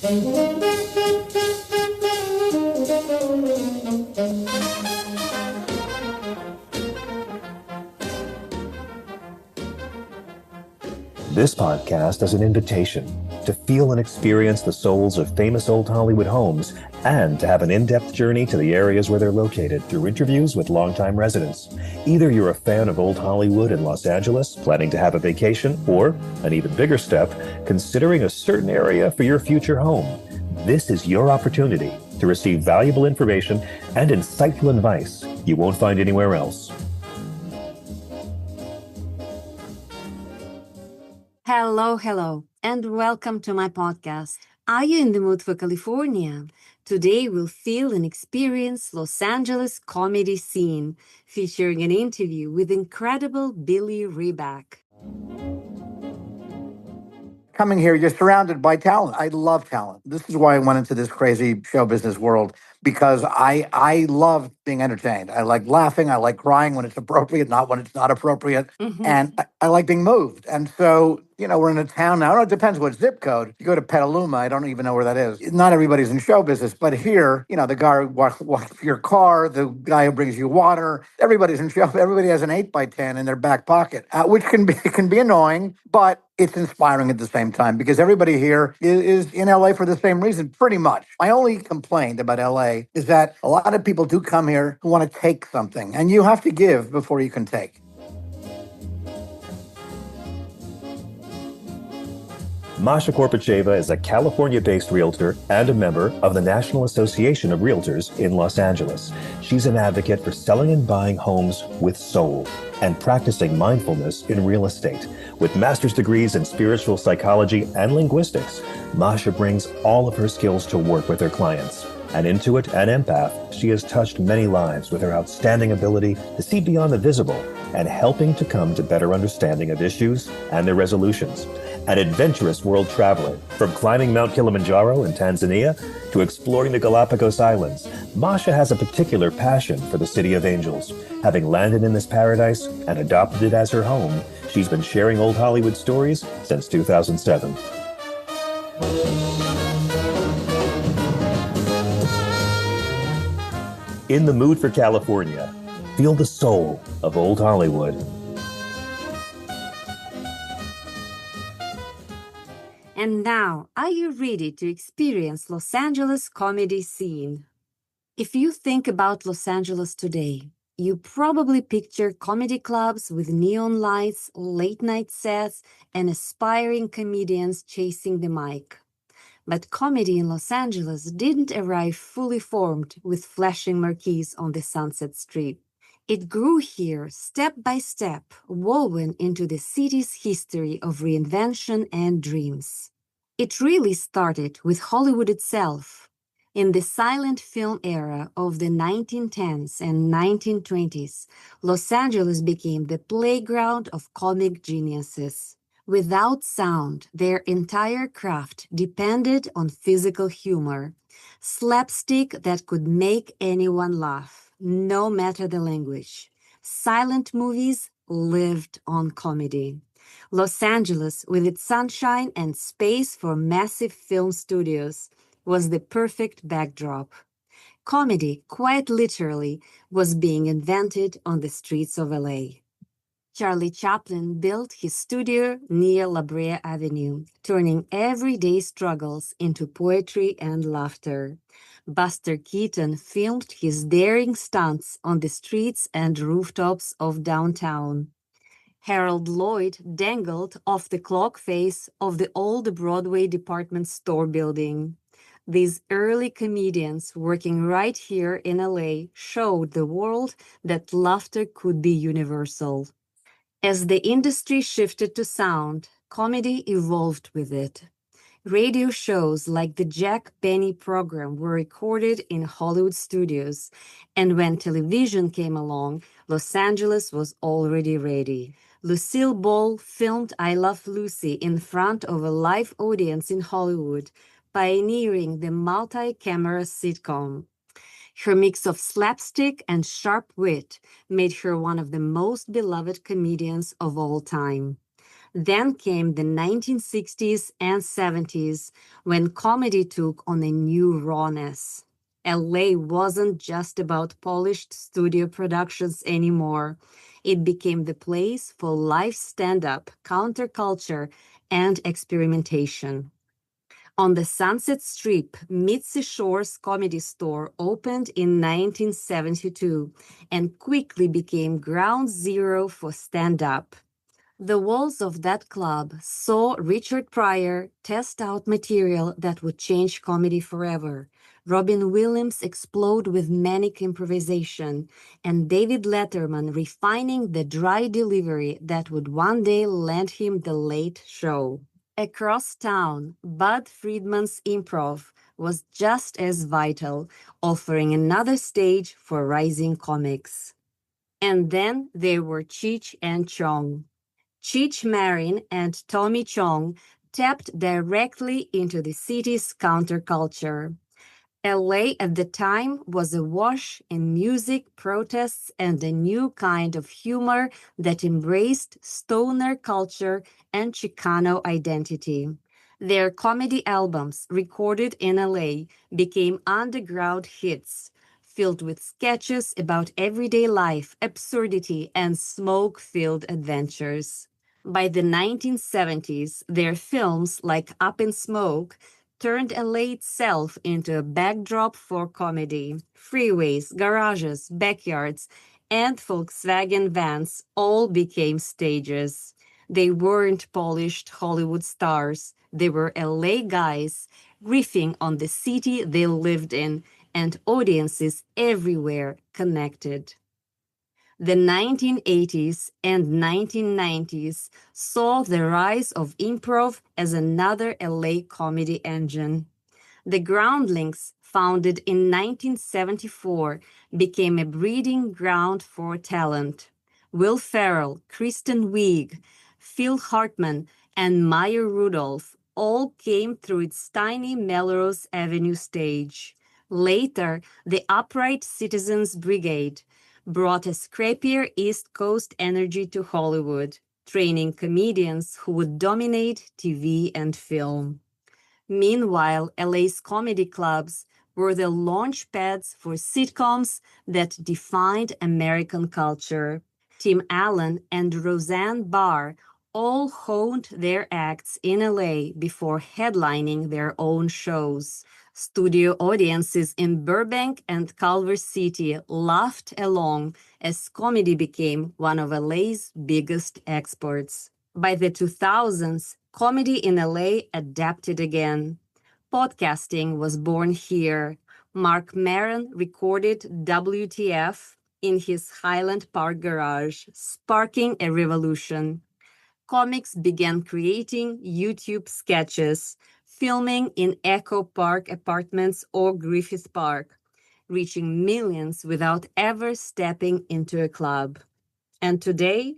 This podcast is an invitation to feel and experience the souls of famous old Hollywood homes and to have an in-depth journey to the areas where they're located through interviews with longtime residents. Either you're a fan of old Hollywood in Los Angeles, planning to have a vacation, or, an even bigger step, considering a certain area for your future home. This is your opportunity to receive valuable information and insightful advice you won't find anywhere else. Hello, and welcome to my podcast. Are you in the mood for California? Today we'll feel and experience Los Angeles comedy scene, featuring an interview with incredible Billy Riback. Coming here, you're surrounded by talent. I love talent. This is why I went into this crazy show business world, because I love being entertained. I like laughing. I like crying when it's appropriate, not when it's not appropriate. And I like being moved. And so, we're in a town now. It depends what zip code. You go to Petaluma, I don't even know where that is. Not everybody's in show business, but here, the guy who walks your car, the guy who brings you water, everybody's in show. Everybody has an 8x10 in their back pocket, which can be annoying, but it's inspiring at the same time because everybody here is in LA for the same reason, pretty much. My only complaint about LA is that a lot of people do come here who want to take something, and you have to give before you can take. Masha Korpacheva is a California-based realtor and a member of the National Association of Realtors in Los Angeles. She's an advocate for selling and buying homes with soul and practicing mindfulness in real estate. With master's degrees in spiritual psychology and linguistics, Masha brings all of her skills to work with her clients. An intuit and empath, she has touched many lives with her outstanding ability to see beyond the visible and helping to come to better understanding of issues and their resolutions. An adventurous world traveler, from climbing Mount Kilimanjaro in Tanzania to exploring the Galapagos Islands, Masha has a particular passion for the City of Angels. Having landed in this paradise and adopted it as her home, she's been sharing old Hollywood stories since 2007. In the mood for California, feel the soul of old Hollywood. And now, are you ready to experience Los Angeles comedy scene? If you think about Los Angeles today, you probably picture comedy clubs with neon lights, late-night sets, and aspiring comedians chasing the mic. But comedy in Los Angeles didn't arrive fully formed with flashing marquees on the Sunset Strip. It grew here step by step, woven into the city's history of reinvention and dreams. It really started with Hollywood itself. In the silent film era of the 1910s and 1920s, Los Angeles became the playground of comic geniuses. Without sound, their entire craft depended on physical humor, slapstick that could make anyone laugh, no matter the language. Silent movies lived on comedy. Los Angeles, with its sunshine and space for massive film studios, was the perfect backdrop. Comedy, quite literally, was being invented on the streets of LA. Charlie Chaplin built his studio near La Brea Avenue, turning everyday struggles into poetry and laughter. Buster Keaton filmed his daring stunts on the streets and rooftops of downtown. Harold Lloyd dangled off the clock face of the old Broadway department store building. These early comedians working right here in LA showed the world that laughter could be universal. As the industry shifted to sound, comedy evolved with it. Radio shows like the Jack Benny program were recorded in Hollywood studios, and when television came along, Los Angeles was already ready. Lucille Ball filmed I Love Lucy in front of a live audience in Hollywood, pioneering the multi-camera sitcom. Her mix of slapstick and sharp wit made her one of the most beloved comedians of all time. Then came the 1960s and 70s, when comedy took on a new rawness. LA wasn't just about polished studio productions anymore. It became the place for live stand up, counterculture, and experimentation. On the Sunset Strip, Mitzi Shore's Comedy Store opened in 1972 and quickly became ground zero for stand up. The walls of that club saw Richard Pryor test out material that would change comedy forever. Robin Williams explode with manic improvisation, and David Letterman refining the dry delivery that would one day land him the late show. Across town, Bud Friedman's improv was just as vital, offering another stage for rising comics. And then there were Cheech and Chong. Cheech Marin and Tommy Chong tapped directly into the city's counterculture. LA at the time was awash in music, protests, and a new kind of humor that embraced stoner culture and Chicano identity. Their comedy albums, recorded in LA, became underground hits, filled with sketches about everyday life, absurdity, and smoke-filled adventures. By the 1970s, their films like Up in Smoke turned LA itself into a backdrop for comedy. Freeways, garages, backyards, and Volkswagen vans all became stages. They weren't polished Hollywood stars. They were LA guys riffing on the city they lived in, and audiences everywhere connected. The 1980s and 1990s saw the rise of improv as another LA comedy engine. The Groundlings, founded in 1974, became a breeding ground for talent. Will Ferrell, Kristen Wiig, Phil Hartman, and Maya Rudolph all came through its tiny Melrose Avenue stage. Later, the Upright Citizens Brigade brought a scrappier East Coast energy to Hollywood, training comedians who would dominate TV and film. Meanwhile, LA's comedy clubs were the launch pads for sitcoms that defined American culture. Tim Allen and Roseanne Barr all honed their acts in LA before headlining their own shows. Studio audiences in Burbank and Culver City laughed along as comedy became one of LA's biggest exports. By the 2000s, comedy in LA adapted again. Podcasting was born here. Mark Maron recorded WTF in his Highland Park garage, sparking a revolution. Comics began creating YouTube sketches, filming in Echo Park apartments or Griffith Park, reaching millions without ever stepping into a club. And today,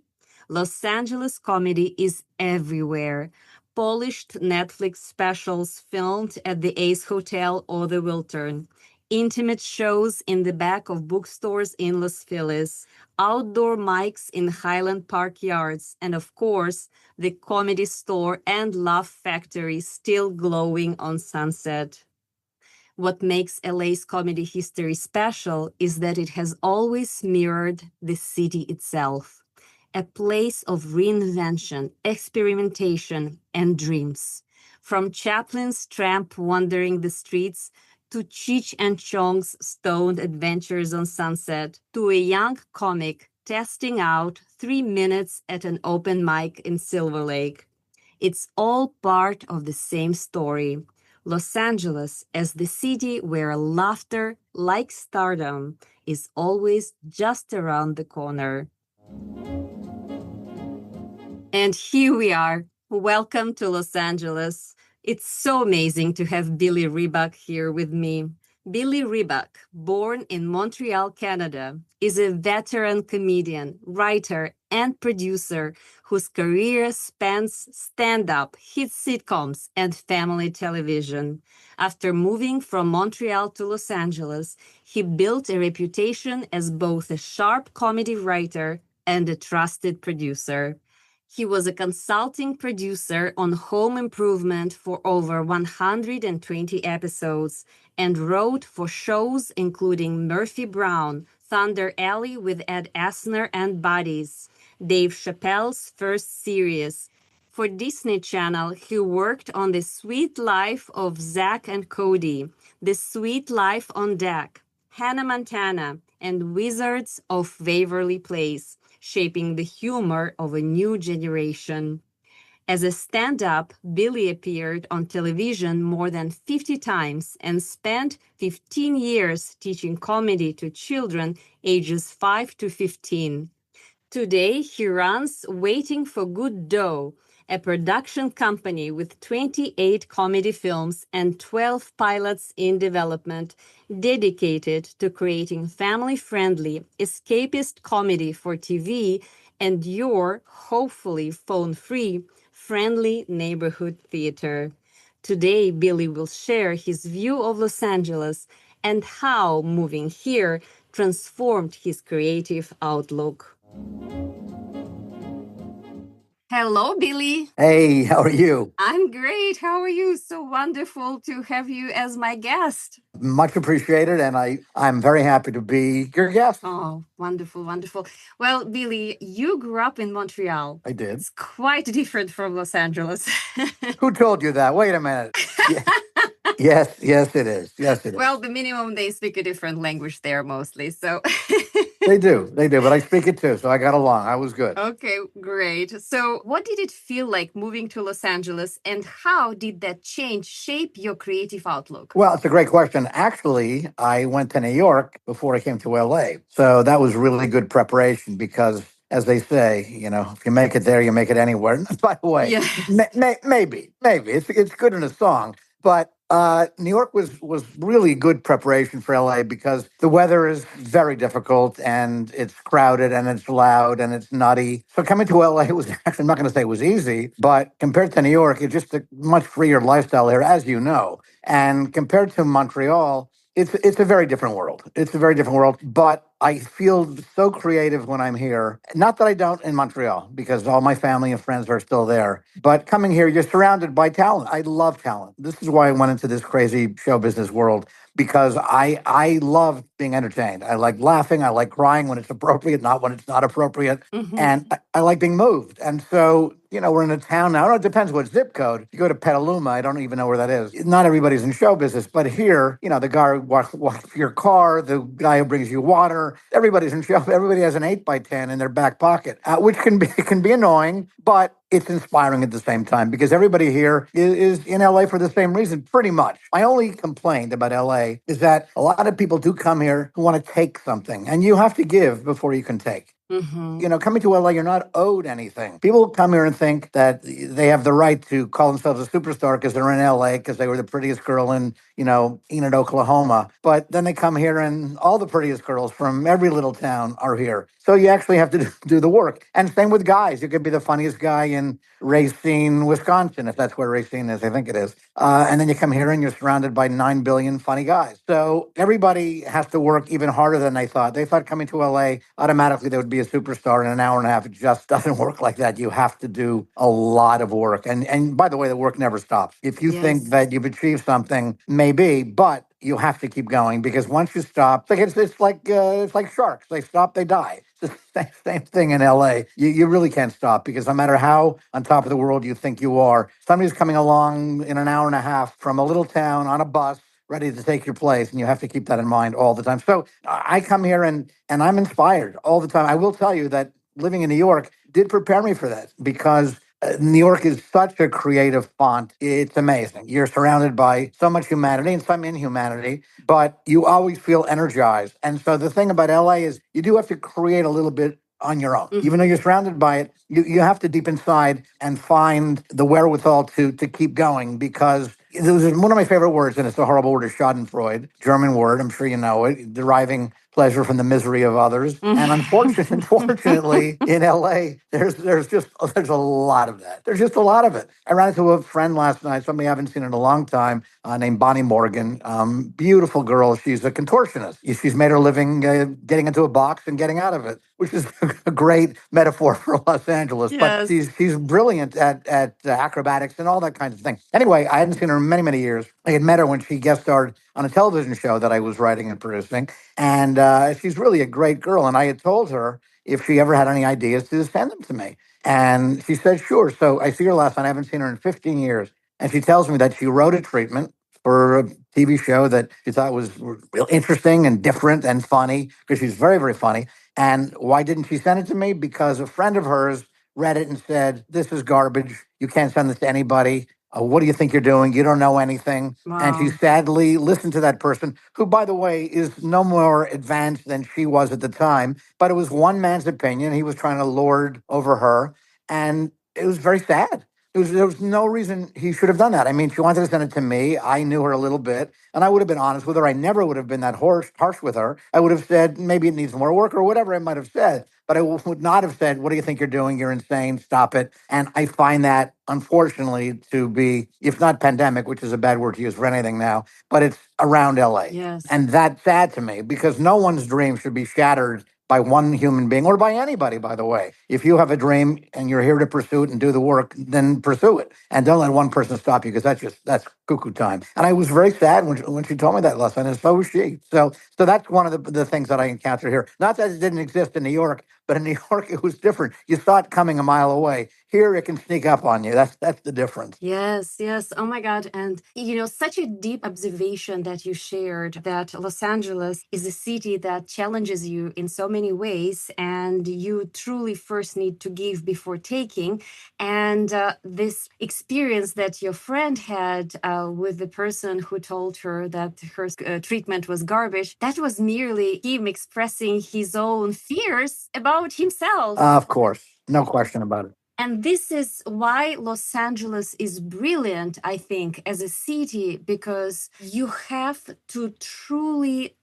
Los Angeles comedy is everywhere. Polished Netflix specials filmed at the Ace Hotel or the Wiltern, intimate shows in the back of bookstores in Los Feliz, outdoor mics in Highland Park yards, and of course, the Comedy Store and Laugh Factory still glowing on Sunset. What makes LA's comedy history special is that it has always mirrored the city itself, a place of reinvention, experimentation, and dreams. From Chaplin's tramp wandering the streets to Cheech and Chong's stoned adventures on Sunset, to a young comic testing out 3 minutes at an open mic in Silver Lake. It's all part of the same story. Los Angeles as the city where laughter, like stardom, is always just around the corner. And here we are. Welcome to Los Angeles. It's so amazing to have Billy Riback here with me. Billy Riback, born in Montreal, Canada, is a veteran comedian, writer, and producer whose career spans stand-up, hit sitcoms, and family television. After moving from Montreal to Los Angeles, he built a reputation as both a sharp comedy writer and a trusted producer. He was a consulting producer on Home Improvement for over 120 episodes and wrote for shows including Murphy Brown, Thunder Alley with Ed Asner and Buddies, Dave Chappelle's first series. For Disney Channel, he worked on The Sweet Life of Zack and Cody, The Sweet Life on Deck, Hannah Montana, and Wizards of Waverly Place, shaping the humor of a new generation. As a stand-up, Billy appeared on television more than 50 times and spent 15 years teaching comedy to children ages 5 to 15. Today, he runs Waiting for Good Dough, a production company with 28 comedy films and 12 pilots in development, dedicated to creating family-friendly, escapist comedy for TV and your, hopefully phone-free, friendly neighborhood theater. Today, Billy will share his view of Los Angeles and how moving here transformed his creative outlook. Hello, Billy. Hey, how are you? I'm great. How are you? So wonderful to have you as my guest. Much appreciated, and I'm very happy to be your guest. Oh, wonderful, wonderful. Well, Billy, you grew up in Montreal. I did. It's quite different from Los Angeles. Who told you that? Wait a minute. Yeah. Yes, it is. Yes, it is. Well, the minimum, they speak a different language there mostly, so. They do, but I speak it too, so I got along. I was good. Okay, great. So what did it feel like moving to Los Angeles, and how did that change shape your creative outlook? Well, it's a great question. Actually, I went to New York before I came to LA. So that was really good preparation because, as they say, if you make it there, you make it anywhere. By the way, Yes. maybe. It's good in a song. But New York was really good preparation for LA because the weather is very difficult and it's crowded and it's loud and it's nutty. So coming to LA was actually, I'm not going to say it was easy, but compared to New York, it's just a much freer lifestyle here, as you know. And compared to Montreal, it's a very different world. It's a very different world, but I feel so creative when I'm here. Not that I don't in Montreal, because all my family and friends are still there. But coming here, you're surrounded by talent. I love talent. This is why I went into this crazy show business world, because I love being entertained. I like laughing. I like crying when it's appropriate, not when it's not appropriate. Mhm. And I like being moved. And so, we're in a town now. It depends what zip code. You go to Petaluma, I don't even know where that is. Not everybody's in show business, but here, the guy who walks your car, the guy who brings you water, everybody's in show. Everybody has an 8x10 in their back pocket, which can be annoying, but it's inspiring at the same time because everybody here is in LA for the same reason, pretty much. My only complaint about LA is that a lot of people do come here who want to take something, and you have to give before you can take. Mm-hmm. Coming to LA, you're not owed anything. People come here and think that they have the right to call themselves a superstar because they're in LA because they were the prettiest girl in, Enid, Oklahoma. But then they come here and all the prettiest girls from every little town are here. So you actually have to do the work. And same with guys. You could be the funniest guy in Racine, Wisconsin, if that's where Racine is. I think it is. And then you come here and you're surrounded by 9 billion funny guys. So everybody has to work even harder than they thought. They thought coming to LA, automatically they would be a superstar in an hour and a half. It just doesn't work like that. You have to do a lot of work. And by the way, the work never stops. If you think that you've achieved something, maybe, but you have to keep going because once you stop, it's like sharks. They stop, they die. It's the same thing in LA. You really can't stop because no matter how on top of the world you think you are, somebody's coming along in an hour and a half from a little town on a bus ready to take your place, and you have to keep that in mind all the time. So I come here and I'm inspired all the time. I will tell you that living in New York did prepare me for that because New York is such a creative font. It's amazing. You're surrounded by so much humanity and some inhumanity, but you always feel energized. And so the thing about LA is you do have to create a little bit on your own. Even though you're surrounded by it, you have to deep inside and find the wherewithal to keep going because there's one of my favorite words, and it's a horrible word, is Schadenfreude, German word. I'm sure you know it, deriving pleasure from the misery of others. And unfortunately, in LA, there's a lot of that. There's just a lot of it. I ran into a friend last night, somebody I haven't seen in a long time, named Bonnie Morgan. Beautiful girl. She's a contortionist. She's made her living getting into a box and getting out of it, which is a great metaphor for Los Angeles. But Yes. she's brilliant at acrobatics and all that kind of thing. Anyway, I hadn't seen her in many, many years. I had met her when she guest starred on a television show that I was writing and producing. And she's really a great girl. And I had told her if she ever had any ideas to send them to me. And she said, sure. So I see her last night. I haven't seen her in 15 years. And she tells me that she wrote a treatment for a TV show that she thought was real interesting and different and funny because she's very, very funny. And why didn't she send it to me? Because a friend of hers read it and said, this is garbage. You can't send this to anybody. What do you think you're doing? You don't know anything. And she Wow. sadly listened to that person, who, by the way, is no more advanced than she was at the time. But it was one man's opinion. He was trying to lord over her. And it was very sad. There was no reason he should have done that. I mean, she wanted to send it to me. I knew her a little bit, and I would have been honest with her. I never would have been that harsh with her. I would have said, maybe it needs more work or whatever I might have said. But I would not have said, what do you think you're doing? You're insane. Stop it. And I find that, unfortunately, to be, if not pandemic, which is a bad word to use for anything now, but it's around LA. Yes. And that's sad to me because no one's dream should be shattered by one human being or by anybody, by the way. If you have a dream and you're here to pursue it and do the work, then pursue it. And don't let one person stop you because that's cuckoo time. And I was very sad when she told me that last night, and so was she. So that's one of the things that I encountered here. Not that it didn't exist in New York, but in New York it was different. You saw it coming a mile away. Here it can sneak up on you. That's the difference. Yes, yes. Oh my God. And, such a deep observation that you shared that Los Angeles is a city that challenges you in so many ways, and you truly first need to give before taking. And this experience that your friend had with the person who told her that her treatment was garbage, that was merely him expressing his own fears about himself. Of course. No question about it. And this is why Los Angeles is brilliant, I think, as a city, because you have to truly,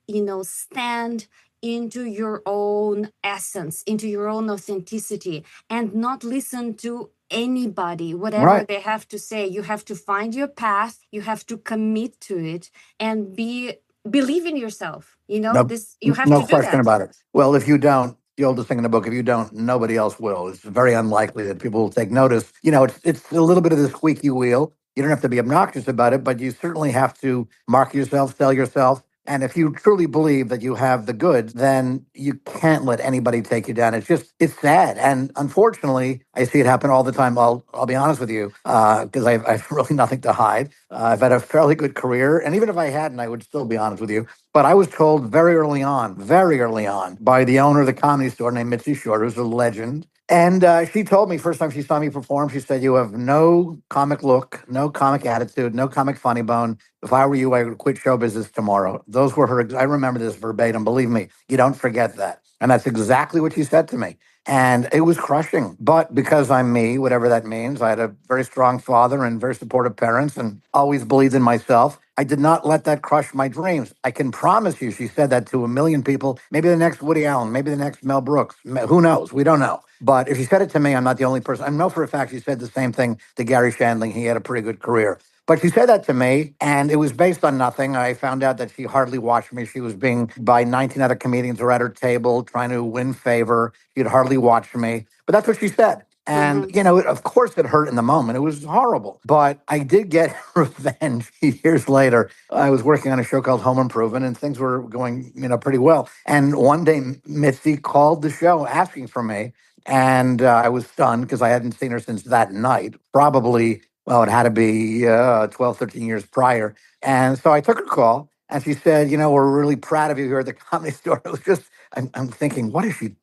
stand into your own essence, into your own authenticity, and not listen to anybody, whatever they have to say. You have to find your path, you have to commit to it, and believe in yourself. You have to do that. No question about it. Well, if you don't, the oldest thing in the book, if you don't, nobody else will. It's very unlikely that people will take notice. It's a little bit of the squeaky wheel. You don't have to be obnoxious about it, but you certainly have to market yourself, sell yourself. And if you truly believe that you have the goods, then you can't let anybody take you down. It's sad. And unfortunately, I see it happen all the time. I'll be honest with you, because I've really nothing to hide. I've had a fairly good career. And even if I hadn't, I would still be honest with you. But I was told very early on, by the owner of the Comedy Store named Mitzi Short, who's a legend. And she told me, first time she saw me perform, she said, you have no comic look, no comic attitude, no comic funny bone. If I were you, I would quit show business tomorrow. Those were her, I remember this verbatim, believe me, you don't forget that. And that's exactly what she said to me. And it was crushing. But because I'm me, whatever that means, I had a very strong father and very supportive parents and always believed in myself. I did not let that crush my dreams. I can promise you, she said that to a million people, maybe the next Woody Allen, maybe the next Mel Brooks. Who knows? We don't know. But if she said it to me, I'm not the only person. I know for a fact she said the same thing to Gary Shandling. He had a pretty good career. But she said that to me, and it was based on nothing. I found out that she hardly watched me. She was being by 19 other comedians who were at her table trying to win favor. She'd hardly watched me. But that's what she said. And, of course it hurt in the moment. It was horrible. But I did get revenge years later. I was working on a show called Home Improvement, and things were going, pretty well. And one day, Mitzi called the show asking for me. And I was stunned because I hadn't seen her since that night, probably, well, it had to be 12, 13 years prior. And so I took her call and she said, we're really proud of you here at the Comedy Store. It was just, I'm thinking, what is she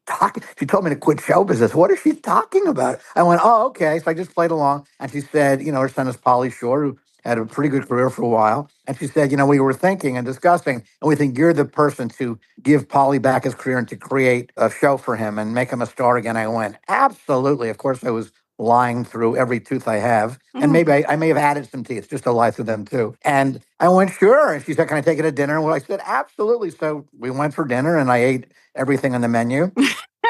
talking? She told me to quit show business. What is she talking about? I went, oh, okay. So I just played along. And she said, her son is Pauly Shore, who had a pretty good career for a while. And she said, we were thinking and discussing, and we think you're the person to give Pauly back his career and to create a show for him and make him a star again. I went, absolutely. Of course, I was lying through every tooth I have. And maybe I may have added some teeth just to lie through them too. And I went, sure. And she said, can I take you to dinner? Well, I said, absolutely. So we went for dinner and I ate everything on the menu.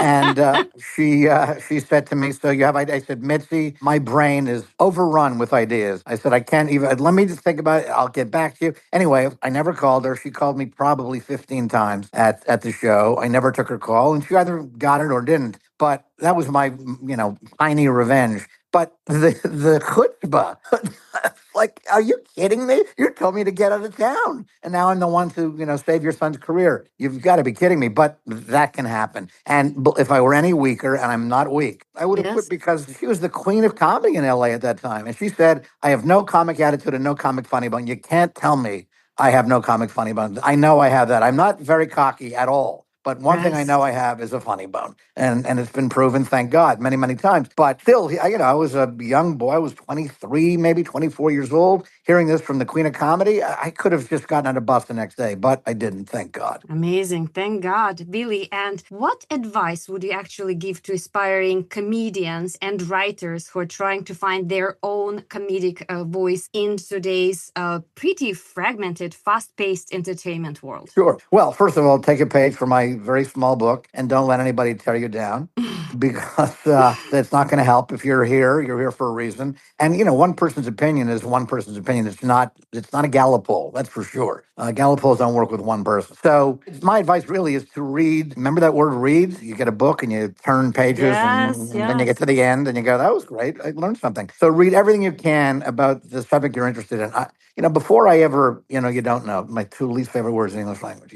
And she said to me, "So you have ideas?" I said, "Mitzi, my brain is overrun with ideas." I said, "I can't even. Let me just think about it. I'll get back to you." Anyway, I never called her. She called me probably 15 times at the show. I never took her call, and she either got it or didn't. But that was my, tiny revenge. But the chutzpah, like, are you kidding me? You told me to get out of town, and now I'm the one to, save your son's career. You've got to be kidding me. But that can happen. And if I were any weaker, and I'm not weak, I would have quit Yes. because she was the queen of comedy in LA at that time. And she said, "I have no comic attitude and no comic funny bone. You can't tell me I have no comic funny bone. I know I have that. I'm not very cocky at all. But one thing I Yes. know I have is a funny bone, and it's been proven, thank God, many, many times. But still, I was a young boy. I was 23, maybe 24 years old. Hearing this from the Queen of Comedy, I could have just gotten on a bus the next day, but I didn't, thank God. Amazing. Thank God, Billy. And what advice would you actually give to aspiring comedians and writers who are trying to find their own comedic voice in today's pretty fragmented, fast-paced entertainment world? Sure. Well, first of all, take a page from my very small book and don't let anybody tear you down because that's not going to help. If you're here for a reason. And, one person's opinion is one person's opinion. It's not a Gallup poll, that's for sure. Gallup polls don't work with one person. So my advice really is to read. Remember that word read? You get a book and you turn pages Yes, and then you yes. get to the end and you go, that was great. I learned something. So read everything you can about the subject you're interested in. Before I ever, you don't know, my two least favorite words in English language,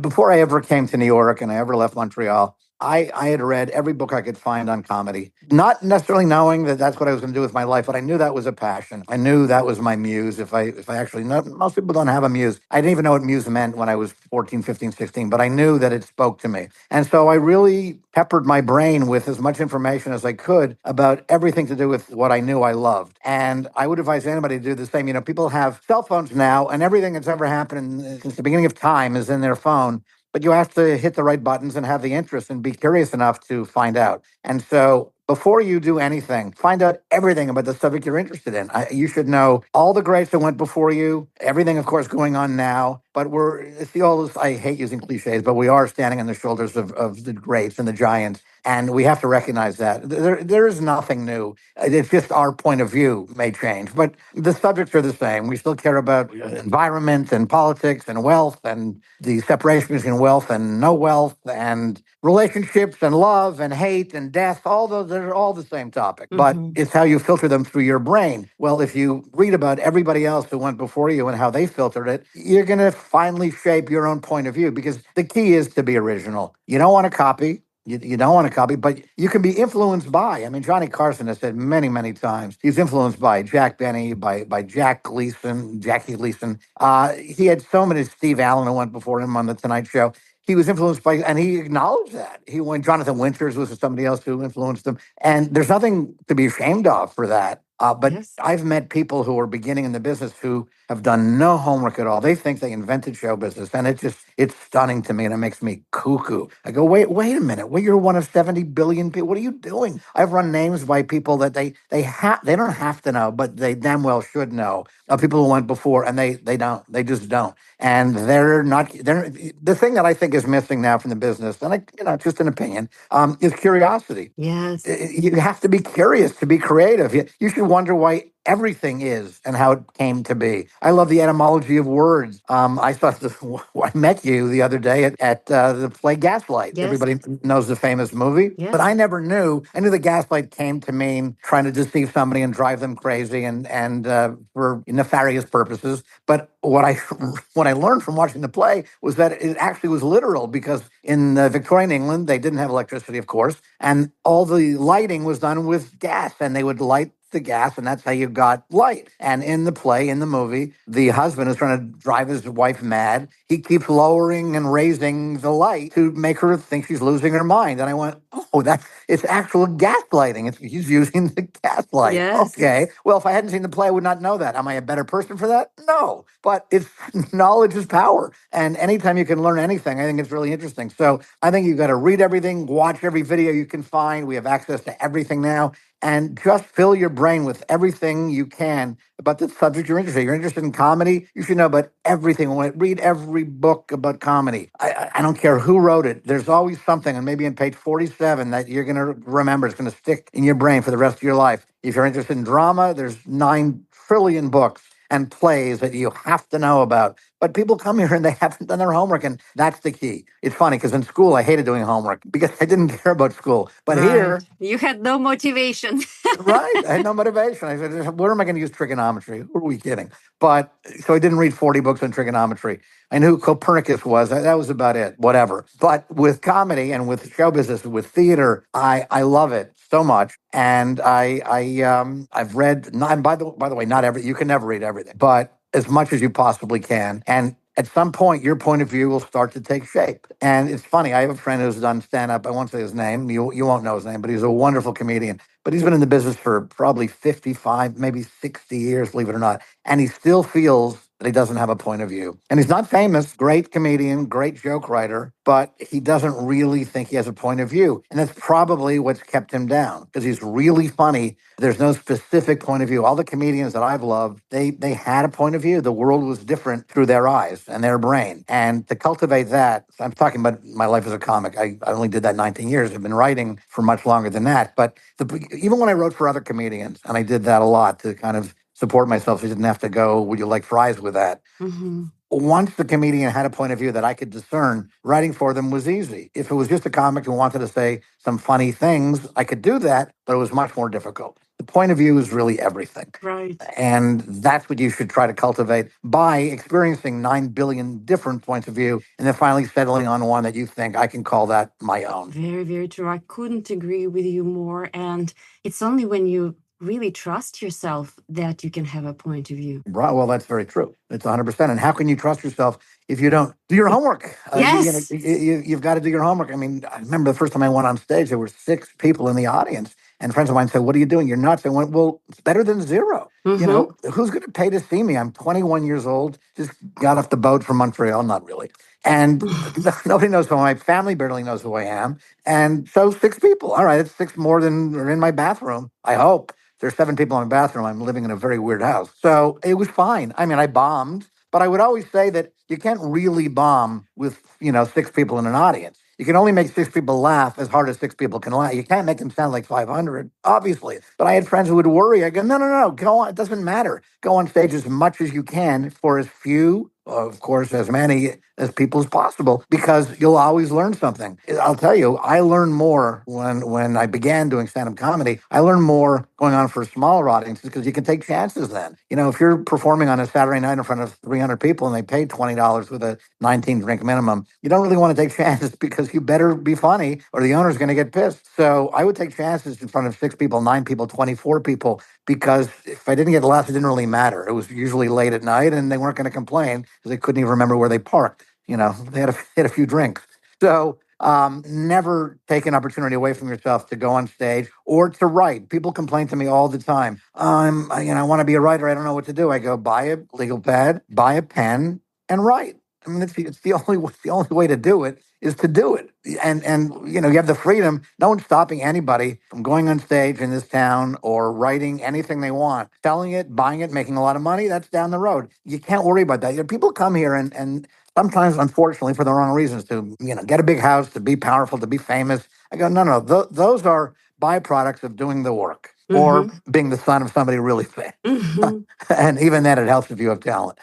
before I ever came to New York and I ever left Montreal, I had read every book I could find on comedy, not necessarily knowing that that's what I was going to do with my life, but I knew that was a passion. I knew that was my muse. If I actually know, most people don't have a muse. I didn't even know what muse meant when I was 14, 15, 16, but I knew that it spoke to me. And so I really peppered my brain with as much information as I could about everything to do with what I knew I loved. And I would advise anybody to do the same. People have cell phones now, and everything that's ever happened since the beginning of time is in their phone. But you have to hit the right buttons and have the interest and be curious enough to find out. And so before you do anything, find out everything about the subject you're interested in. You should know all the greats that went before you, everything, of course, going on now. But I hate using cliches, but we are standing on the shoulders of the greats and the giants. And we have to recognize that. There is nothing new. It's just our point of view may change, but the subjects are the same. We still care about environment and politics and wealth and the separation between wealth and no wealth and relationships and love and hate and death. All those, they're all the same topic, but it's how you filter them through your brain. Well, if you read about everybody else who went before you and how they filtered it, you're going to finally shape your own point of view because the key is to be original. You don't want to copy. You don't want to copy, but you can be influenced by. I mean, Johnny Carson has said many, many times he's influenced by Jack Benny, by Jackie Gleason. He had so many. Steve Allen who went before him on the Tonight Show. He was influenced by, and he acknowledged that. Jonathan Winters was somebody else who influenced him, and there's nothing to be ashamed of for that. But Yes. I've met people who are beginning in the business who have done no homework at all. They think they invented show business, and it's stunning to me, and it makes me cuckoo. I go, wait a minute. Well, you're one of 70 billion people. What are you doing? I've run names by people that they don't have to know, but they damn well should know. People who went before, and they don't. They just don't. And they're not. The thing that I think is missing now from the business, and just an opinion, is curiosity. Yes. You have to be curious to be creative. You should wonder why everything is and how it came to be. I love the etymology of words. I thought I met you the other day at the play Gaslight. Yes. Everybody knows the famous movie, Yes. but I never knew. I knew the gaslight came to mean trying to deceive somebody and drive them crazy and for nefarious purposes. But what I learned from watching the play was that it actually was literal because in Victorian England they didn't have electricity, of course, and all the lighting was done with gas, and they would light the gas, and that's how you got light. And in the play, in the movie, the husband is trying to drive his wife mad. He keeps lowering and raising the light to make her think she's losing her mind. And I went, oh, it's actual gaslighting. He's using the gaslight. Yes. Okay. Well, if I hadn't seen the play, I would not know that. Am I a better person for that? No. But it's knowledge is power. And anytime you can learn anything, I think it's really interesting. So I think you've got to read everything, watch every video you can find. We have access to everything now. and just fill your brain with everything you can about the subject you're interested in. You're interested in comedy, you should know about everything. Read every book about comedy. I don't care who wrote it. There's always something, and maybe on page 47 that you're going to remember. It's going to stick in your brain for the rest of your life. If you're interested in drama, there's 9 trillion books and plays that you have to know about. But people come here and they haven't done their homework, and that's the key. It's funny because in school I hated doing homework because I didn't care about school. But here, you had no motivation. right, I had no motivation. I said, where am I going to use trigonometry? Who are we kidding? But so I didn't read 40 books on trigonometry. I knew who Copernicus was. That was about it, whatever. But with comedy and with show business, with theater, I love it so much. And I've read, and by the way, not every, you can never read everything, but as much as you possibly can. And at some point, your point of view will start to take shape. And it's funny. I have a friend who's done stand up. I won't say his name. You won't know his name, but he's a wonderful comedian. But he's been in the business for probably 55, maybe 60 years, believe it or not. And he still feels that he doesn't have a point of view. And he's not famous, great comedian, great joke writer, but he doesn't really think he has a point of view. And that's probably what's kept him down because he's really funny. There's no specific point of view. All the comedians that I've loved, they had a point of view. The world was different through their eyes and their brain. And to cultivate that, I'm talking about my life as a comic. I only did that 19 years. I've been writing for much longer than that. But even when I wrote for other comedians, and I did that a lot to kind of support myself, so I didn't have to go, would you like fries with that? Mm-hmm. Once the comedian had a point of view that I could discern, writing for them was easy. If it was just a comic who wanted to say some funny things, I could do that, but it was much more difficult. The point of view is really everything. Right. And that's what you should try to cultivate by experiencing 9 billion different points of view and then finally settling on one that you think I can call that my own. Very, very true. I couldn't agree with you more. And it's only when you really trust yourself that you can have a point of view. Right. Well, that's very true. It's 100%. And how can you trust yourself if you don't do your homework? Yes. You've got to do your homework. I mean, I remember the first time I went on stage, there were 6 people in the audience. And friends of mine said, what are you doing? You're nuts. I went, well, it's better than 0. Mm-hmm. You know, who's going to pay to see me? I'm 21 years old, just got off the boat from Montreal. Not really. And nobody knows who I am. My family barely knows who I am. And so 6 people. All right, it's 6 more than are in my bathroom, I hope. There's 7 people in my bathroom. I'm living in a very weird house. So it was fine. I mean, I bombed, but I would always say that you can't really bomb with, 6 people in an audience. You can only make 6 people laugh as hard as 6 people can laugh. You can't make them sound like 500, obviously. But I had friends who would worry. I go, no, go on. It doesn't matter. Go on stage as much as you can for as few, of course, as many as people as possible, because you'll always learn something. I'll tell you, I learned more when I began doing stand-up comedy. I learned more going on for smaller audiences because you can take chances then. If you're performing on a Saturday night in front of 300 people and they pay $20 with a 19-drink minimum, you don't really want to take chances because you better be funny or the owner's going to get pissed. So I would take chances in front of 6 people, 9 people, 24 people, because if I didn't get laughs, it didn't really matter. It was usually late at night and they weren't going to complain because they couldn't even remember where they parked. They had a few drinks. So never take an opportunity away from yourself to go on stage or to write. People complain to me all the time. I want to be a writer. I don't know what to do. I go, buy a legal pad, buy a pen, and write. I mean, it's the only way to do it is to do it. And you have the freedom. No one's stopping anybody from going on stage in this town or writing anything they want. Selling it, buying it, making a lot of money, that's down the road. You can't worry about that. People come here and sometimes, unfortunately, for the wrong reasons, to get a big house, to be powerful, to be famous. I go, no. Those are byproducts of doing the work or being the son of somebody really famous. Mm-hmm. And even then, it helps if you have talent.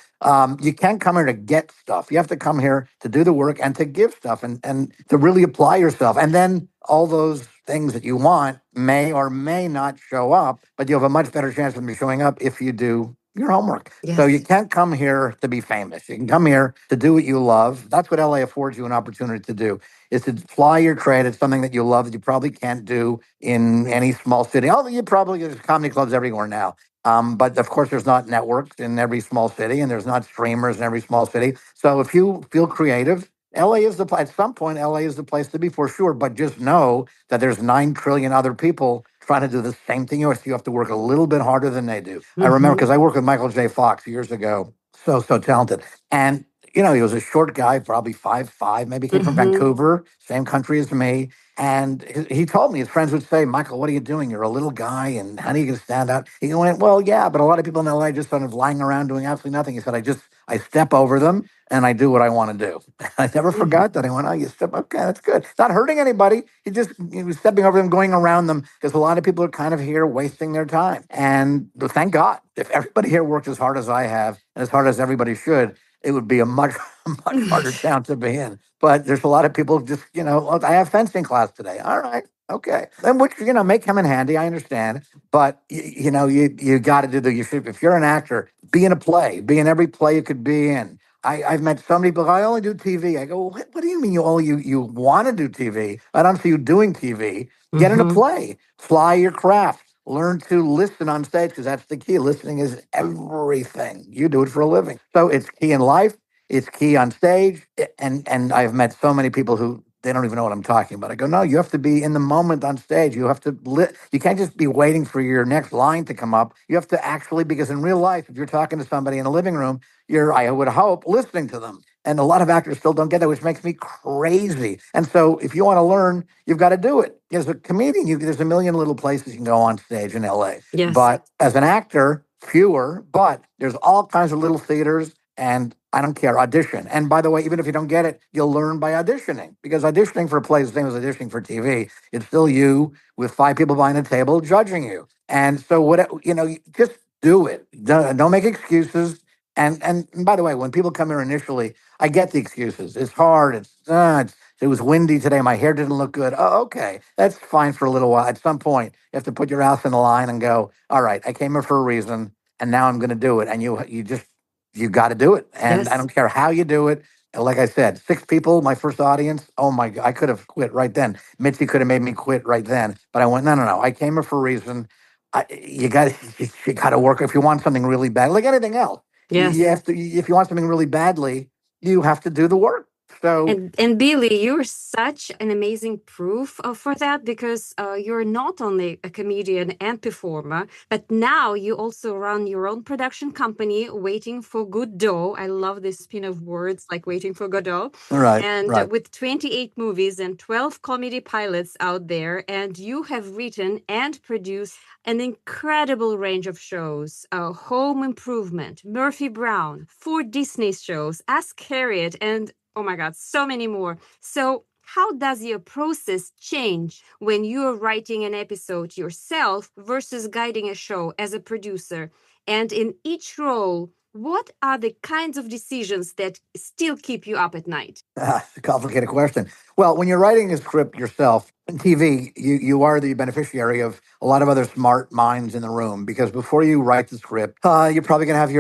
You can't come here to get stuff. You have to come here to do the work and to give stuff and to really apply yourself. And then all those things that you want may or may not show up, but you have a much better chance of them showing up if you do your homework. Yes. So you can't come here to be famous. You can come here to do what you love. That's what LA affords you an opportunity to do, is to fly your trade. It's something that you love that you probably can't do in any small city. Although there's comedy clubs everywhere now. But of course, there's not networks in every small city, and there's not streamers in every small city. So if you feel creative, LA is the place. At some point, LA is the place to be for sure. But just know that there's 9 trillion other people trying to do the same thing. You have to work a little bit harder than they do. Mm-hmm. I remember because I worked with Michael J. Fox years ago. So talented. And he was a short guy, probably 5'5", maybe came from Mm-hmm. Vancouver, same country as me. And he told me, his friends would say, Michael, what are you doing? You're a little guy, and how are you going to stand out? He went, well, yeah, but a lot of people in LA just sort of lying around doing absolutely nothing. He said, I step over them and I do what I want to do. I never forgot that. I went, oh, you step, okay, that's good. Not hurting anybody. He was stepping over them, going around them, because a lot of people are kind of here wasting their time. And thank God, if everybody here worked as hard as I have and as hard as everybody should, it would be a much, much harder town to be in. But there's a lot of people just, I have fencing class today. All right. Okay. Then which, may come in handy. I understand. But, you got to do if you're an actor, be in a play, be in every play you could be in. I've met so many people. I only do TV. I go, what do you mean you want to do TV? I don't see you doing TV. Get in a Mm-hmm. play, fly your craft, learn to listen on stage, because that's the key. Listening is everything. You do it for a living. So it's key in life. It's key on stage. And I've met so many people who they don't even know what I'm talking about. I go, no, you have to be in the moment on stage. You have to, you can't just be waiting for your next line to come up. You have to actually, because in real life, if you're talking to somebody in a living room, I would hope, listening to them. And a lot of actors still don't get that, which makes me crazy. And so if you want to learn, you've got to do it. As a comedian, there's a million little places you can go on stage in LA. Yes. But as an actor, fewer, but there's all kinds of little theaters, and I don't care, audition. And by the way, even if you don't get it, you'll learn by auditioning, because auditioning for a play is the same as auditioning for TV. It's still you with 5 people behind a table judging you. And so just do it. Don't make excuses. And by the way, when people come here initially, I get the excuses. It's hard. It was windy today. My hair didn't look good. Oh, okay. That's fine for a little while. At some point, you have to put your house in the line and go, all right, I came here for a reason, and now I'm going to do it. And you got to do it. And I Yes. don't care how you do it. And like I said, 6 people, my first audience. Oh my God, I could have quit right then. Mitzi could have made me quit right then. But I went, no. I came here for a reason. You got you got to work if you want something really bad, like anything else. You Yes. have to, if you want something really badly, you have to do the work. So, And Billy, you're such an amazing proof for that, because you're not only a comedian and performer, but now you also run your own production company, Waiting for Godot. I love this spin of words, like Waiting for Godot. right, And right. with 28 movies and 12 comedy pilots out there, and you have written and produced an incredible range of shows: Home Improvement, Murphy Brown, 4 Disney shows, Ask Harriet, and oh my God, so many more. So, how does your process change when you're writing an episode yourself versus guiding a show as a producer? And in each role, what are the kinds of decisions that still keep you up at night? It's a complicated question. Well, when you're writing a script yourself in TV, you are the beneficiary of a lot of other smart minds in the room, because before you write the script, you're probably going to have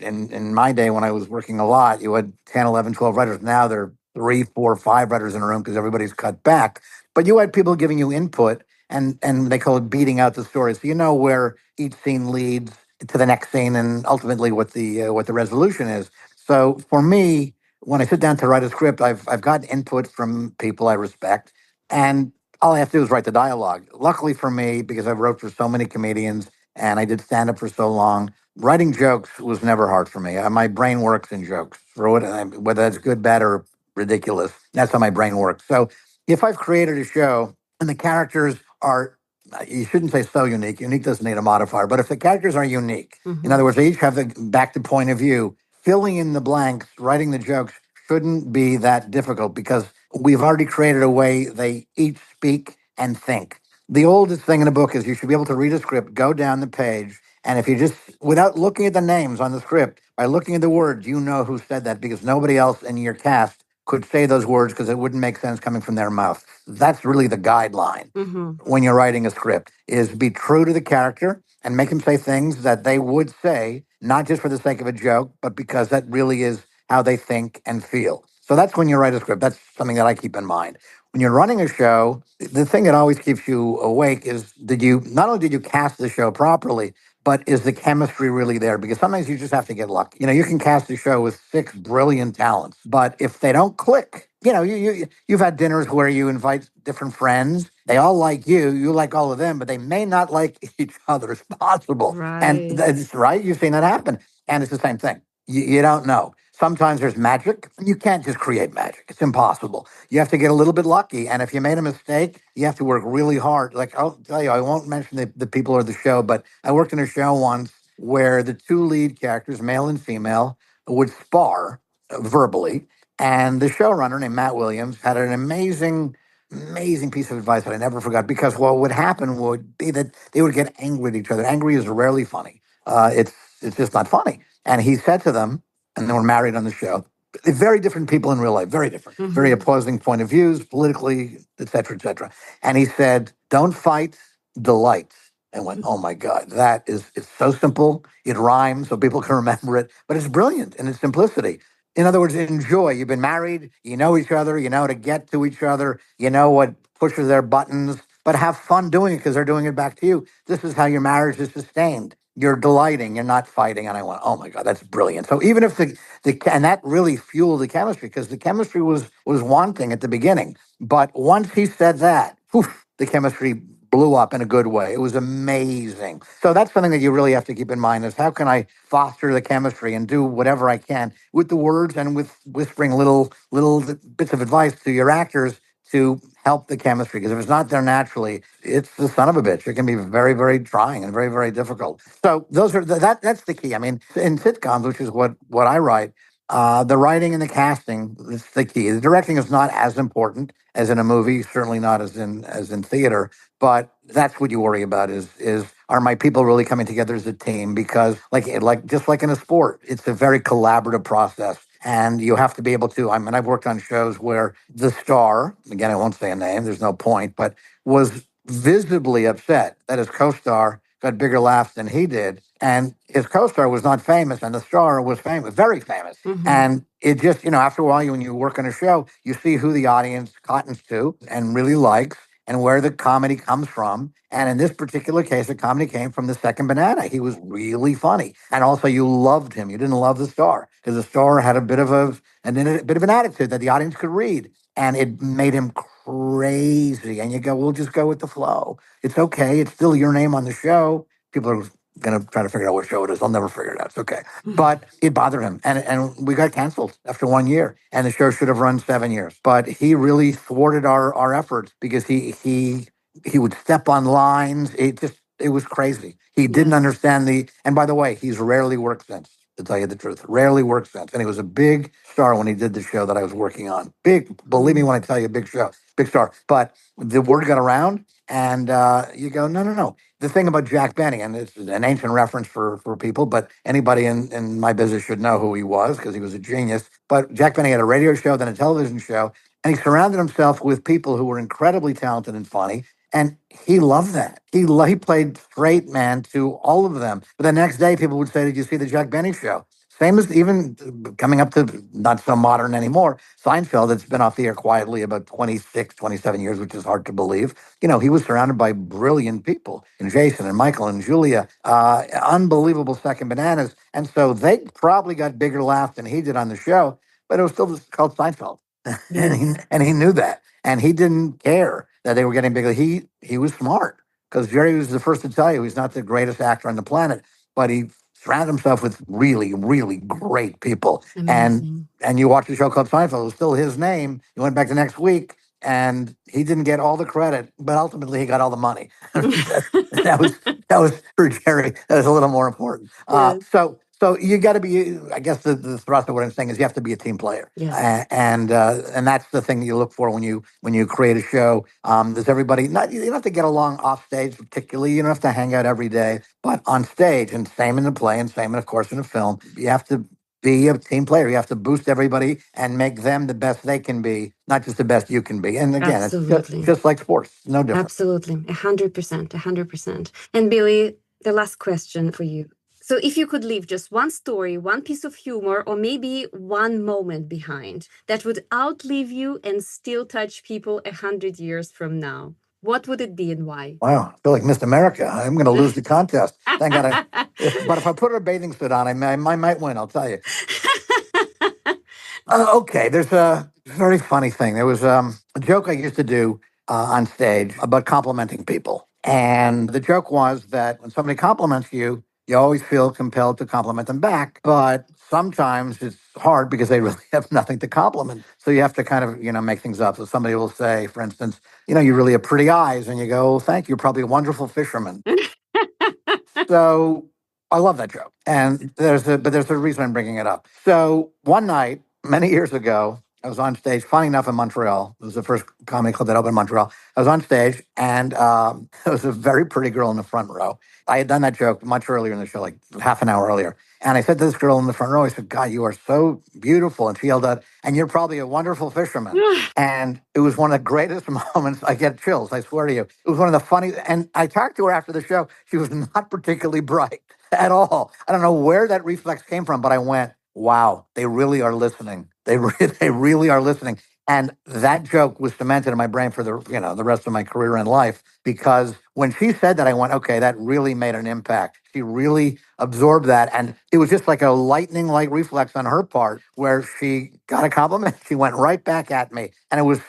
in my day when I was working a lot, you had 10, 11, 12 writers. Now there are 3, 4, 5 writers in a room because everybody's cut back. But you had people giving you input, and they call it beating out the story. So you know where each scene leads to the next scene, and ultimately what the resolution is. So for me, when I sit down to write a script, I've got input from people I respect, and all I have to do is write the dialogue. Luckily for me, because I've wrote for so many comedians and I did stand up for so long, writing jokes was never hard for me. My brain works in jokes, for whether that's good, bad, or ridiculous. That's how my brain works. So if I've created a show and the characters are, you shouldn't say so unique. Unique doesn't need a modifier, but if the characters are unique, in other words, they each have the back to point of view, filling in the blanks, writing the jokes shouldn't be that difficult, because we've already created a way they each speak and think. The oldest thing in a book is you should be able to read a script, go down the page, and if you just, without looking at the names on the script, by looking at the words, you know who said that, because nobody else in your cast could say those words, because it wouldn't make sense coming from their mouth. That's really the guideline Mm-hmm. when you're writing a script, is be true to the character and make them say things that they would say, not just for the sake of a joke, but because that really is how they think and feel. So that's when you write a script. That's something that I keep in mind. When you're running a show, the thing that always keeps you awake is, not only did you cast the show properly, but is the chemistry really there? Because sometimes you just have to get lucky. You can cast a show with 6 brilliant talents, but if they don't click, you've had dinners where you invite different friends. They all like you. You like all of them, but they may not like each other. It's possible. And Right. that's right. You've seen that happen. And it's the same thing. You don't know. Sometimes there's magic. You can't just create magic. It's impossible. You have to get a little bit lucky. And if you made a mistake, you have to work really hard. Like, I'll tell you, I won't mention the people or the show, but I worked in a show once where the two lead characters, male and female, would spar verbally. And the showrunner named Matt Williams had an amazing piece of advice that I never forgot, because what would happen would be that they would get angry at each other. Angry is rarely funny. It's just not funny. And he said to them, and they were married on the show, very different people in real life, very different, very opposing point of views, politically, et cetera, et cetera. And he said, don't fight, delight. And went, oh my God, it's so simple. It rhymes so people can remember it, but it's brilliant in its simplicity. In other words, enjoy. You've been married, you know each other, you know how to get to each other, you know what pushes their buttons, but have fun doing it because they're doing it back to you. This is how your marriage is sustained. You're delighting, you're not fighting. And I went, oh my God, that's brilliant. So even if and that really fueled the chemistry, because the chemistry was wanting at the beginning. But once he said that, poof, the chemistry blew up in a good way. It was amazing. So that's something that you really have to keep in mind, is how can I foster the chemistry and do whatever I can with the words and with whispering little bits of advice to your actors to help the chemistry. Because if it's not there naturally, it's the son of a bitch. It can be very, very trying and very, very difficult. So those are that's the key. I mean, in sitcoms, which is what I write, the writing and the casting is the key. The directing is not as important as in a movie, certainly not as in theater. But that's what you worry about is are my people really coming together as a team? Because like just like in a sport, it's a very collaborative process. And you have to be able to, I mean, I've worked on shows where the star, again, I won't say a name, there's no point, but was visibly upset that his co-star got bigger laughs than he did. And his co-star was not famous, and the star was famous, very famous. And it just, after a while, when you work on a show, you see who the audience cottons to and really likes, and where the comedy comes from. And in this particular case, the comedy came from the second banana. He was really funny. And also you loved him. You didn't love the star, because the star had a bit of an attitude that the audience could read. And it made him crazy. And you go, we'll just go with the flow. It's okay. It's still your name on the show. People are going to try to figure out what show it is. I'll never figure it out. It's okay. But it bothered him. And we got canceled after 1 year. And the show should have run 7 years. But he really thwarted our efforts, because he would step on lines. It was crazy. He didn't understand and by the way, he's rarely worked since, to tell you the truth. Rarely worked since. And he was a big star when he did the show that I was working on. Big, believe me when I tell you, big show, big star. But the word got around, and you go, no. The thing about Jack Benny, and it's an ancient reference for people, but anybody in my business should know who he was, because he was a genius. But Jack Benny had a radio show, then a television show, and he surrounded himself with people who were incredibly talented and funny. And he loved that. He played straight man to all of them. But the next day, people would say, did you see the Jack Benny show? Same as even coming up to not so modern anymore, Seinfeld, that's been off the air quietly about 26, 27 years, which is hard to believe. He was surrounded by brilliant people, and Jason and Michael and Julia, unbelievable second bananas. And so they probably got bigger laughs than he did on the show, but it was still just called Seinfeld. And he knew that. And he didn't care that they were getting bigger. He was smart, because Jerry was the first to tell you he's not the greatest actor on the planet, but he surrounded himself with really, really great people. Amazing. And you watch the show called Seinfeld, it was still his name. You went back the next week, and he didn't get all the credit, but ultimately he got all the money. that was for Jerry. That was a little more important. Yes. So you got to be. I guess the thrust of what I'm saying is you have to be a team player. Yes. And that's the thing you look for when you create a show. Does everybody? You don't have to get along off stage particularly. You don't have to hang out every day, but on stage, and same in the play, and same, of course, in a film, you have to be a team player. You have to boost everybody and make them the best they can be, not just the best you can be. And again, Absolutely. it's just like sports, no different. Absolutely. 100%. 100%. And Billy, the last question for you. So if you could leave just one story, one piece of humor, or maybe one moment behind that would outlive you and still touch people 100 years from now, what would it be and why? Wow, I feel like Miss America. I'm going to lose the contest. Thank God. But if I put a bathing suit on, I might win, I'll tell you. Okay, there's a very funny thing. There was a joke I used to do on stage about complimenting people. And the joke was that when somebody compliments you, you always feel compelled to compliment them back. But sometimes it's hard because they really have nothing to compliment. So you have to kind of, make things up. So somebody will say, for instance, you really have pretty eyes. And you go, oh, thank you. You're probably a wonderful fisherman. So I love that joke. And there's a reason I'm bringing it up. So one night, many years ago, I was on stage, funny enough, in Montreal. It was the first comedy club that opened in Montreal. I was on stage, and there was a very pretty girl in the front row. I had done that joke much earlier in the show, like half an hour earlier. And I said to this girl in the front row, I said, God, you are so beautiful. And she yelled out, and you're probably a wonderful fisherman. And it was one of the greatest moments. I get chills, I swear to you. It was one of the funny, and I talked to her after the show. She was not particularly bright at all. I don't know where that reflex came from, but I went, wow, they really are listening. They really are listening. And that joke was cemented in my brain for the rest of my career and life, because when she said that, I went, okay, that really made an impact. She really absorbed that. And it was just like a lightning-like reflex on her part where she got a compliment. She went right back at me. And it was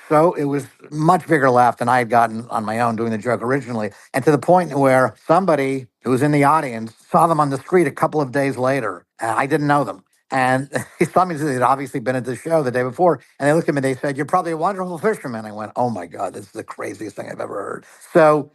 much bigger laugh than I had gotten on my own doing the joke originally. And to the point where somebody who was in the audience saw them on the street a couple of days later. I didn't know them. And he saw me, they'd obviously been at the show the day before. And they looked at me, they said, you're probably a wonderful fisherman. I went, oh my God, this is the craziest thing I've ever heard. So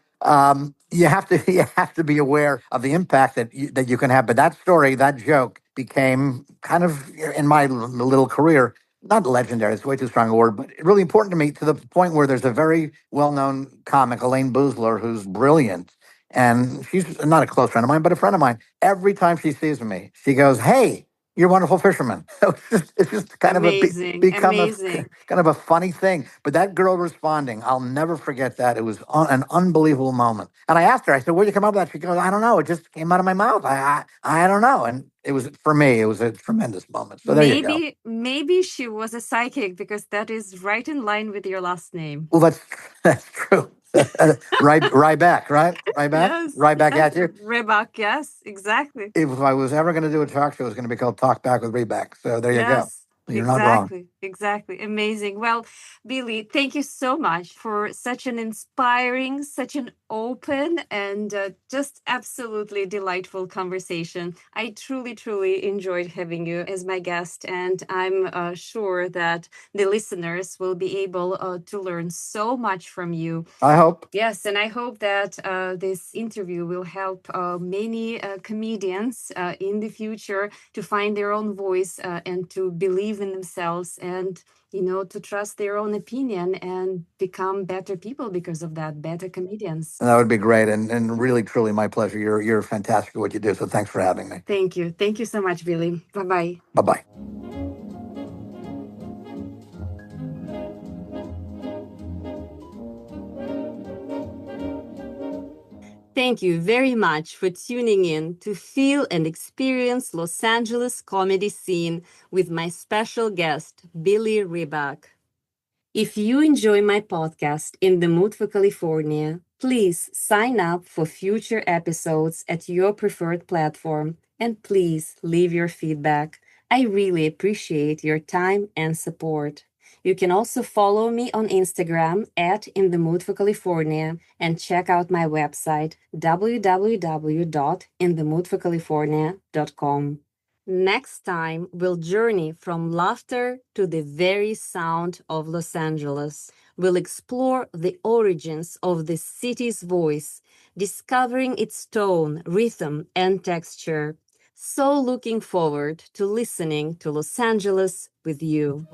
you have to be aware of the impact that you can have. But that story, that joke became kind of, in my little career, not legendary, it's way too strong a word, but really important to me, to the point where there's a very well-known comic, Elaine Boozler, who's brilliant. And she's not a close friend of mine, but a friend of mine. Every time she sees me, she goes, hey, you're a wonderful fisherman. It's just kind Amazing, of become amazing. kind of a funny thing. But that girl responding, I'll never forget that. It was an unbelievable moment. And I asked her, I said, where'd you come up with that? She goes, I don't know. It just came out of my mouth. I don't know. And it was, for me, it was a tremendous moment. So there you go. Maybe she was a psychic, because that is right in line with your last name. Well, that's true. Ryback, right? Ryback? Yes, Ryback yes. at you? Riback, yes, exactly. If I was ever going to do a talk show, it was going to be called Talk Back with Riback. So there you go. Yes, You're not wrong. exactly. Amazing. Well, Billy, thank you so much for such an inspiring, such an open, and just absolutely delightful conversation. I truly, truly enjoyed having you as my guest, and I'm sure that the listeners will be able to learn so much from you. I hope. Yes, and I hope that this interview will help many comedians in the future to find their own voice and to believe in themselves, and to trust their own opinion and become better people because of that, better comedians. That would be great, and really, truly my pleasure. You're fantastic at what you do, so thanks for having me. Thank you. Thank you so much, Billy. Bye-bye. Bye-bye. Thank you very much for tuning in to feel and experience Los Angeles comedy scene with my special guest, Billy Riback. If you enjoy my podcast, In the Mood for California, please sign up for future episodes at your preferred platform, and please leave your feedback. I really appreciate your time and support. You can also follow me on Instagram at In the Mood for California, and check out my website www.inthemoodforcalifornia.com. Next time, we'll journey from laughter to the very sound of Los Angeles. We'll explore the origins of the city's voice, discovering its tone, rhythm, and texture. So looking forward to listening to Los Angeles with you.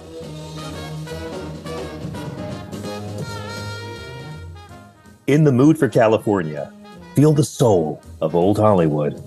In the Mood for California. Feel the soul of Old Hollywood.